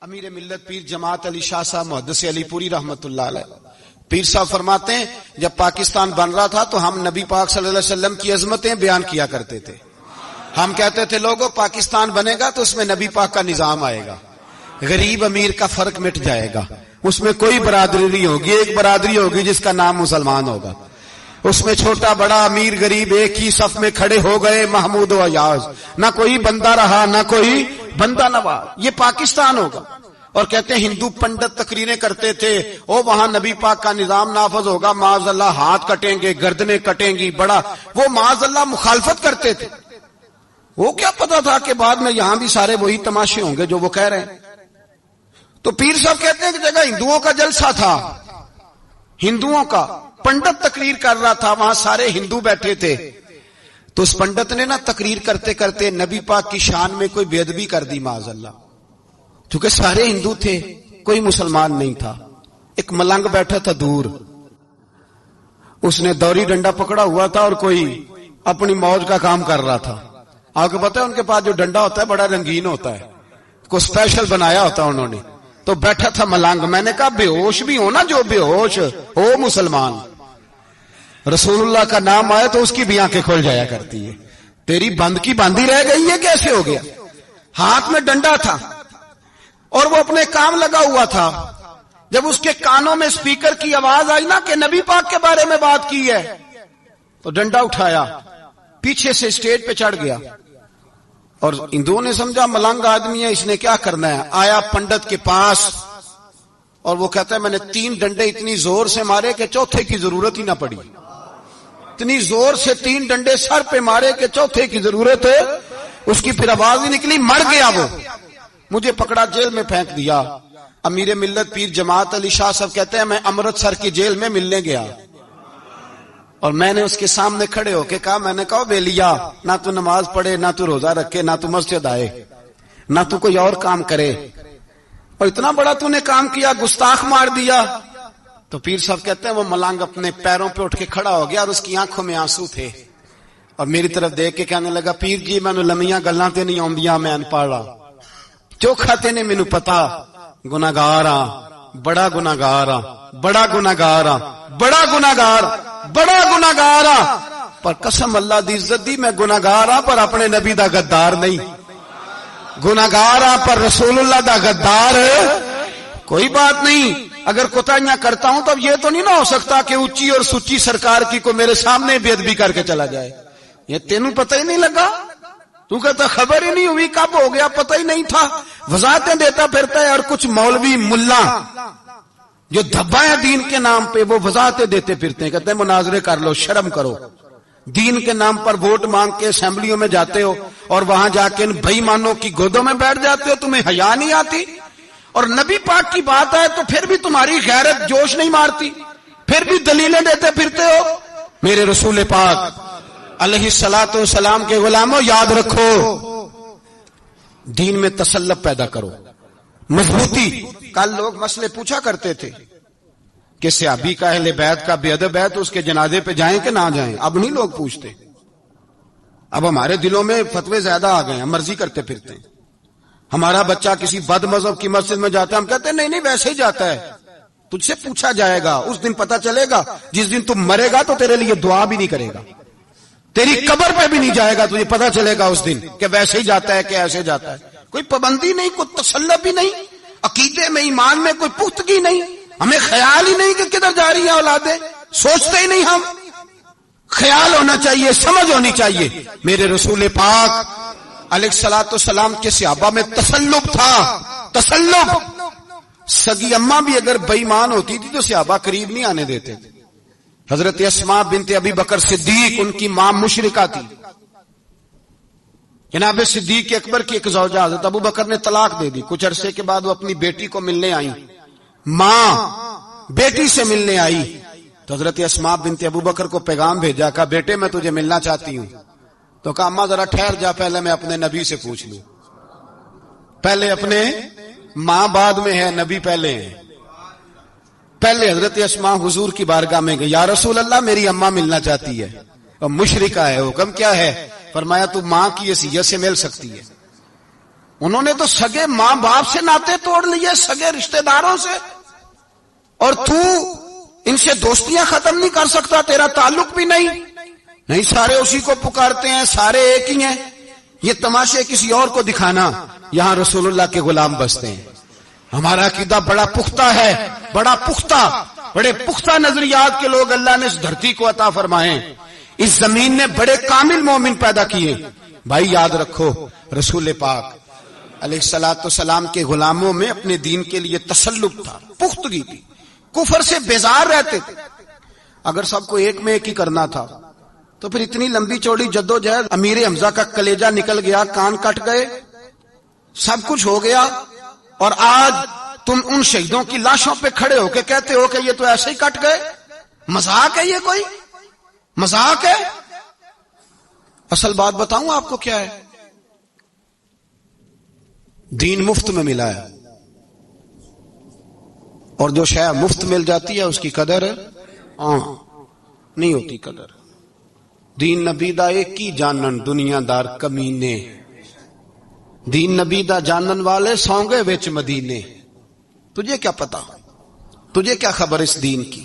امیر ملت پیر جماعت علی شاہ صاحب محدث علی پوری رحمت اللہ علیہ پیر صاحب فرماتے ہیں جب پاکستان بن رہا تھا تو ہم نبی پاک صلی اللہ علیہ وسلم کی عظمتیں بیان کیا کرتے تھے. ہم کہتے تھے لوگوں پاکستان بنے گا تو اس میں نبی پاک کا نظام آئے گا, غریب امیر کا فرق مٹ جائے گا, اس میں کوئی برادری نہیں ہوگی, ایک برادری ہوگی جس کا نام مسلمان ہوگا, اس میں چھوٹا بڑا امیر غریب ایک ہی صف میں کھڑے ہو گئے محمود و ایاز, نہ کوئی بندہ رہا نہ کوئی بندہ نواز. یہ پاکستان ہوگا. اور کہتے ہیں ہندو پنڈت تقریریں کرتے تھے او وہاں نبی پاک کا نظام نافذ ہوگا, معاذ اللہ ہاتھ کٹیں گے, گردنیں کٹیں گی, بڑا وہ معاذ اللہ مخالفت کرتے تھے. وہ کیا پتا تھا کہ بعد میں یہاں بھی سارے وہی تماشے ہوں گے جو وہ کہہ رہے ہیں. تو پیر صاحب کہتے ہیں کہ جگہ ہندوؤں کا جلسہ تھا, ہندوؤں کا پنڈت تقریر کر رہا تھا, وہاں سارے ہندو بیٹھے تھے. تو اس پنڈت نے نا تقریر کرتے کرتے نبی پاک کی شان میں کوئی بے ادبی کر دی معاذ اللہ. چونکہ سارے ہندو تھے کوئی مسلمان نہیں تھا. ایک ملنگ بیٹھا تھا دور, اس نے دوری ڈنڈا پکڑا ہوا تھا اور کوئی اپنی موج کا کام کر رہا تھا. آپ کو پتا ہے ان کے پاس جو ڈنڈا ہوتا ہے بڑا رنگین ہوتا ہے, کو اسپیشل بنایا ہوتا ہے انہوں نے. تو بیٹھا تھا ملنگ. میں نے کہا بے ہوش بھی ہو نا, جو بے ہوش ہو مسلمان, رسول اللہ کا نام آئے تو اس کی بھی آنکھیں کھل جایا کرتی ہے. تیری بند کی باندھی رہ گئی ہے, کیسے ہو گیا؟ ہاتھ میں ڈنڈا تھا اور وہ اپنے کام لگا ہوا تھا. جب اس کے کانوں میں اسپیکر کی آواز آئی نا کہ نبی پاک کے بارے میں بات کی ہے, تو ڈنڈا اٹھایا, پیچھے سے اسٹیج پہ چڑھ گیا. اور ہندوؤں نے سمجھا ملنگ آدمی ہے, اس نے کیا کرنا ہے. آیا پنڈت کے پاس اور وہ کہتا ہے میں نے 3 ڈنڈے اتنی زور سے مارے کہ چوتھے کی ضرورت ہی نہ پڑی. اتنی زور سے 3 ڈنڈے سر پہ مارے کہ چوتھے کی ضرورت ہے اس کی پھر آواز ہی نکلی, مر گیا وہ. مجھے پکڑا جیل میں پھینک دیا. امیر ملت پیر جماعت علی شاہ صاحب کہتے ہیں میں امرتسر کی جیل میں ملنے گیا اور میں نے اس کے سامنے کھڑے ہو کے کہا, میں نے کہا بے لیا, نہ تو نماز پڑھے, نہ تو روزہ رکھے, نہ تو مسجد آئے, نہ تو کوئی اور کام کرے, اور اتنا بڑا تو نے کام کیا, گستاخ مار دیا. تو پیر صاحب کہتے ہیں وہ ملنگ اپنے پیروں پہ اٹھ کے کھڑا ہو گیا اور اس کی آنکھوں میں آنسو تھے اور میری طرف دیکھ کے کہنے لگا پیر جی میں لمیاں گلاں تے نہیں آندیاں, میں انپڑھ ہاں, چوکھا تے نے مینوں پتا, گناہگار ہاں, بڑا گناہگار ہاں, بڑا گناہگار ہاں, بڑا گناہگار, بڑا گناہگار ہاں, پر قسم اللہ دی عزت دی میں گناہگار ہاں پر اپنے نبی دا غدار نہیں, گناہگار ہاں پر رسول اللہ دا غدار کوئی بات نہیں. اگر کوتاہیاں کرتا ہوں تو اب یہ تو نہیں نہ ہو سکتا کہ اونچی اور سچی سرکار کی کو میرے سامنے بے ادبی کر کے چلا جائے. یہ تینوں پتہ ہی نہیں لگا, تو کہتا خبر ہی نہیں ہوئی, کب ہو گیا پتہ ہی نہیں تھا. وضاحتیں دیتا پھرتا ہے. اور کچھ مولوی ملا جو دھبا ہے دین کے نام پہ وہ وضاحتیں دیتے پھرتے ہیں, کہتے ہیں مناظرے کر لو, شرم کرو. دین کے نام پر ووٹ مانگ کے اسمبلیوں میں جاتے ہو اور وہاں جا کے ان بے ایمانوں کی گودوں میں بیٹھ جاتے ہو, تمہیں حیا نہیں آتی. اور نبی پاک کی بات ہے تو پھر بھی تمہاری غیرت جوش نہیں مارتی, پھر بھی دلیلیں دیتے پھرتے ہو. میرے رسول پاک علیہ الصلوۃ والسلام کے غلاموں یاد رکھو, دین میں تسلط پیدا کرو, مضبوطی. کل لوگ مسئلے پوچھا کرتے تھے کہ صحابی کا اہل بیت کا بے ادب ہے تو اس کے جنازے پہ جائیں کہ نہ جائیں. اب نہیں لوگ پوچھتے, اب ہمارے دلوں میں فتوے زیادہ آ گئے ہیں, مرضی کرتے پھرتے ہیں. ہمارا بچہ کسی بد مذہب کی مسجد میں جاتا ہے, ہم کہتے ہیں نہیں نہیں ویسے ہی جاتا ہے. تجھ سے پوچھا جائے گا, اس دن پتا چلے گا. جس دن تم مرے گا تو تیرے لیے دعا بھی نہیں کرے گا, تیری قبر پہ بھی نہیں جائے گا, تجھے پتا چلے گا اس دن کہ ویسے ہی جاتا ہے کہ ایسے جاتا ہے. کوئی پابندی نہیں, کوئی تسلط بھی نہیں, عقیدے میں ایمان میں کوئی پختگی نہیں. ہمیں خیال ہی نہیں کہ کدھر جا رہی ہیں اولادیں, سوچتے ہی نہیں. ہم خیال ہونا چاہیے, سمجھ ہونی چاہیے. میرے رسول پاک علیہ الصلوۃ والسلام کے صحابہ میں تسلط تھا, تسلط. سگی اماں بھی اگر بے ایمان ہوتی تھی تو صحابہ قریب نہیں آنے دیتے تھے. حضرت اسماء بنت ابی بکر صدیق ان کی ماں مشرکہ تھی. جناب صدیق اکبر کی ایک زوجہ حضرت ابو بکر نے طلاق دے دی. کچھ عرصے کے بعد وہ اپنی بیٹی کو ملنے آئی, ماں بیٹی سے ملنے آئی تو حضرت اسماء بنت ابو بکر کو پیغام بھیجا, کہا بیٹے میں تجھے ملنا چاہتی ہوں. تو کہا اماں ذرا ٹھہر جا, پہلے میں اپنے نبی سے پوچھ لوں. پہلے اپنے ماں بعد میں ہے, نبی پہلے ہے. پہلے حضرت اسماء حضور کی بارگاہ میں گئی, یا رسول اللہ میری اماں ملنا چاہتی ہے, اور مشرکہ ہے, حکم کیا ہے؟ فرمایا تو ماں کی حیثیت سے مل سکتی ہے. انہوں نے تو سگے ماں باپ سے ناطے توڑ لیے، سگے رشتہ داروں سے، اور تو ان سے دوستیاں ختم نہیں کر سکتا، تیرا تعلق بھی نہیں، سارے اسی کو پکارتے ہیں، سارے ایک ہی ہیں۔ یہ تماشے کسی اور کو دکھانا، یہاں رسول اللہ کے غلام بستے ہیں۔ ہمارا عقیدہ بڑا پختہ ہے، بڑے پختہ نظریات کے لوگ اللہ نے اس دھرتی کو عطا فرمائے، اس زمین نے بڑے کامل مومن پیدا کیے۔ بھائی یاد رکھو، رسول پاک علیہ الصلوۃ والسلام کے غلاموں میں اپنے دین کے لیے تسلط تھا، پختگی تھی، کفر سے بیزار رہتے تھے۔ اگر سب کو ایک میں ایک ہی کرنا تھا تو پھر اتنی لمبی چوڑی جدوجہد، امیر حمزہ کا کلیجہ نکل گیا، کان کٹ گئے، سب کچھ ہو گیا، اور آج تم ان شہیدوں کی لاشوں پہ کھڑے ہو کے کہتے ہو کہ یہ تو ایسے ہی کٹ گئے۔ مذاق ہے یہ؟ کوئی مذاق ہے؟ اصل بات بتاؤں آپ کو کیا ہے؟ دین مفت میں ملا ہے، اور جو شے مفت مل جاتی ہے اس کی قدر نہیں ہوتی قدر۔ دین نبی دا ایک ہی جانن دنیا دار کمینے، دین نبی دا جانن والے سونگے وچ مدینے۔ تجھے کیا پتا، تجھے کیا خبر اس دین کی؟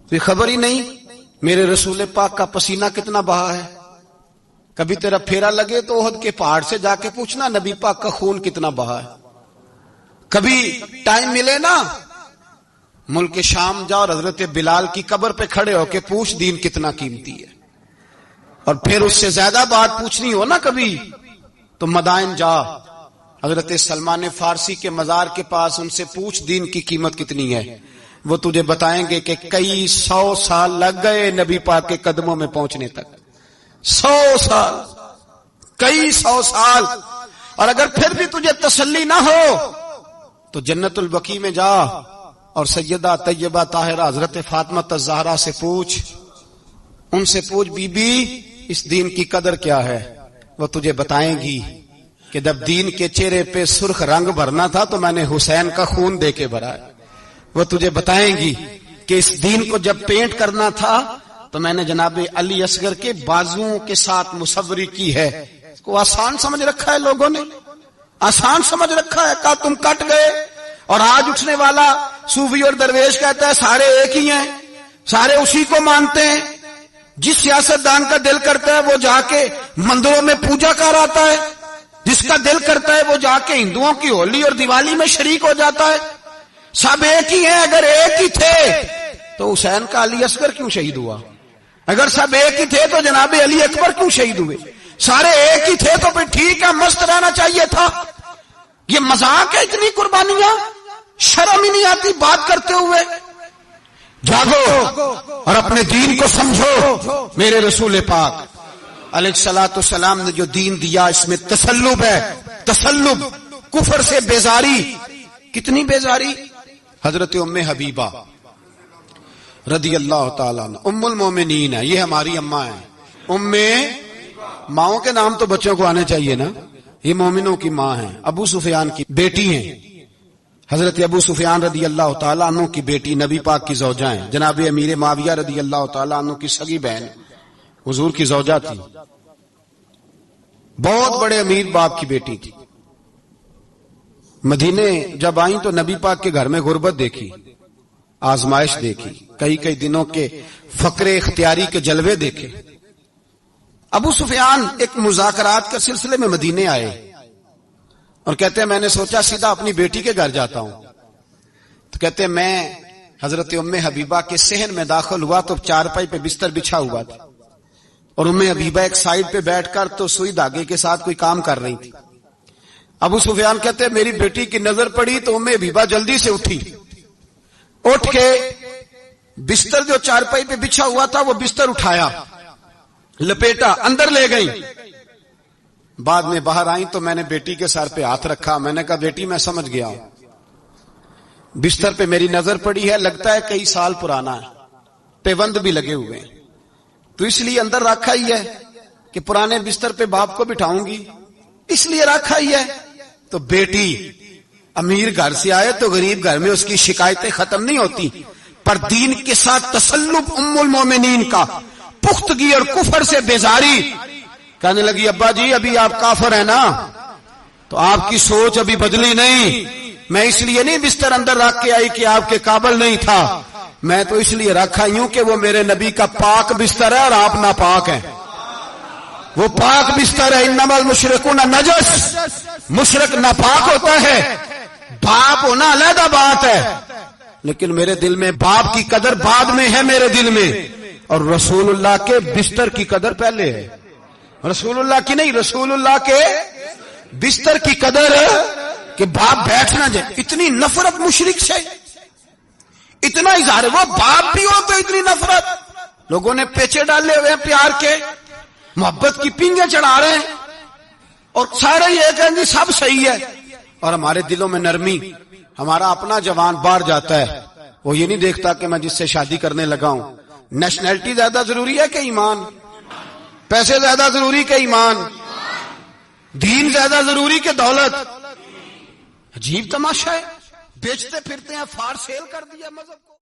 تجھے خبر ہی نہیں میرے رسول پاک کا پسینہ کتنا بہا ہے۔ کبھی تیرا پھیرا لگے تو احد کے پہاڑ سے جا کے پوچھنا نبی پاک کا خون کتنا بہا ہے۔ کبھی ٹائم ملے نا، ملک شام جا اور حضرت بلال کی قبر پہ کھڑے ہو کے پوچھ دین کتنا قیمتی ہے۔ اور پھر اس سے زیادہ بات پوچھنی ہو نا کبھی تو مدائن جا، حضرت سلمان فارسی کے مزار کے پاس ان سے پوچھ دین کی قیمت کتنی ہے۔ وہ تجھے بتائیں گے کہ کئی 100 سال لگ گئے نبی پاک کے قدموں میں پہنچنے تک، 100 سال، کئی 100 سال۔ اور اگر پھر بھی تجھے تسلی نہ ہو تو جنت البقیع میں جا اور سیدہ طیبہ طاہرہ حضرت فاطمہ الزہرا سے پوچھ، ان سے پوچھ بی بی اس دین کی قدر کیا ہے۔ وہ تجھے بتائیں گی کہ جب دین کے چہرے پہ سرخ رنگ بھرنا تھا تو میں نے حسین کا خون دے کے بھرا ہے۔ وہ تجھے بتائیں گی کہ اس دین کو جب پینٹ کرنا تھا تو میں نے جناب علی اصغر کے بازوؤں کے ساتھ مصوری کی ہے۔ اس کو آسان سمجھ رکھا ہے لوگوں نے، آسان سمجھ رکھا ہے، کہا تم کٹ گئے۔ اور آج اٹھنے والا صوفی اور درویش کہتا ہے سارے ایک ہی ہیں، سارے اسی کو مانتے ہیں۔ جس سیاستدان کا دل کرتا ہے وہ جا کے مندروں میں پوجا کر آتا ہے، جس کا دل کرتا ہے وہ جا کے ہندوؤں کی ہولی اور دیوالی میں شریک ہو جاتا ہے۔ سب ایک ہی ہیں۔ اگر ایک ہی تھے تو حسین کا علی اصغر کیوں شہید ہوا؟ اگر سب ایک ہی تھے تو جناب علی اکبر کیوں شہید ہوئے؟ سارے ایک ہی تھے تو پھر ٹھیک ہے، مست رہنا چاہیے تھا۔ یہ مذاق ہے اتنی قربانیاں؟ شرم ہی نہیں آتی بات کرتے ہوئے؟ جاگو اور اپنے دین کو سمجھو۔ میرے رسول پاک علیہ الصلوۃ والسلام نے جو دین دیا اس میں تسلب ہے، تسلب، کفر سے بیزاری۔ کتنی بیزاری؟ حضرت ام حبیبہ رضی اللہ تعالیٰ عنہ ام المومنین ہے، یہ ہماری اماں ہیں۔ ام، ماؤں کے نام تو بچوں کو آنے چاہیے نا، یہ مومنوں کی ماں ہیں، ابو سفیان کی بیٹی ہیں۔ حضرت ابو سفیان رضی اللہ تعالیٰ عنہ کی بیٹی نبی پاک کی زوجہ ہیں، جناب امیر معاویہ رضی اللہ تعالیٰ عنہ کی سگی بہن حضور کی زوجہ تھی، بہت بڑے امیر باپ کی بیٹی تھی۔ مدینے جب آئیں تو نبی پاک کے گھر میں غربت دیکھی، آزمائش دیکھی، کئی دنوں کے فقر اختیاری کے جلوے دیکھے۔ ابو سفیان ایک مذاکرات کے سلسلے میں مدینے آئے اور کہتے ہیں میں نے سوچا سیدھا اپنی بیٹی کے گھر جاتا ہوں، تو کہتے ہیں میں حضرت ام حبیبہ کے صحن میں داخل ہوا تو چارپائی پہ بستر بچھا ہوا تھا، اور ام حبیبہ ایک سائیڈ پہ بیٹھ کر تو سوئی دھاگے کے ساتھ کوئی کام کر رہی تھی۔ ابو سفیان کہتے ہیں میری بیٹی کی نظر پڑی تو ام حبیبہ جلدی سے اٹھی، اٹھ کے بستر جو چارپائی پہ بچھا ہوا تھا وہ بستر اٹھایا، لپیٹا، اندر لے گئی۔ بعد میں باہر آئیں تو میں نے بیٹی کے سر پہ ہاتھ رکھا، میں نے کہا بیٹی میں سمجھ گیا ہوں، بستر پہ میری نظر پڑی ہے، لگتا ہے کئی سال پرانا ہے، پیوند بھی لگے ہوئے ہیں، تو اس لیے اندر رکھا ہی ہے کہ پرانے بستر پہ باپ کو بٹھاؤں گی، اس لیے رکھا ہی ہے۔ تو بیٹی امیر گھر سے آئے تو غریب گھر میں اس کی شکایتیں ختم نہیں ہوتی، پر دین کے ساتھ تسلب ام المومنین کا، پختگی اور کفر سے بیزاری۔ کہنے لگی ابا جی ابھی آپ کافر ہیں نا، تو آپ کی سوچ ابھی بدلی نہیں. میں اس لیے نہیں بستر اندر رکھ کے آئی کہ آپ کے قابل نہیں تھا, میں تو اس لیے رکھا یوں کہ وہ میرے نبی کا پاک بستر ہے اور آپ ناپاک ہیں. وہ پاک بستر ہے. انما المشرکون نجس, مشرک ناپاک ہوتا ہے. باپ ہونا علیحدہ بات ہے, لیکن میرے دل میں باپ کی قدر بعد میں ہے میرے دل میں, اور رسول اللہ کے بستر کی قدر پہلے ہے. رسول اللہ کی نہیں, رسول اللہ کے بستر کی قدر ہے کہ باپ بیٹھ نہ جائے. اتنی نفرت مشرک سے, اتنا اظہار ہے. وہ باپ بھی ہو تو اتنی نفرت. لوگوں نے پیچے ڈالے ہوئے ہیں پیار کے, محبت کی پینگیں چڑھا رہے ہیں, اور سارے یہ کہیں گے سب صحیح ہے. اور ہمارے دلوں میں نرمی, ہمارا اپنا جوان باہر جاتا ہے, وہ یہ نہیں دیکھتا کہ میں جس سے شادی کرنے لگا ہوں نیشنلٹی زیادہ ضروری ہے کہ ایمان, پیسے زیادہ ضروری کہ ایمان, دین زیادہ ضروری کہ دولت. عجیب تماشا ہے, بیچتے پھرتے ہیں, فار سیل کر دیا مذہب کو.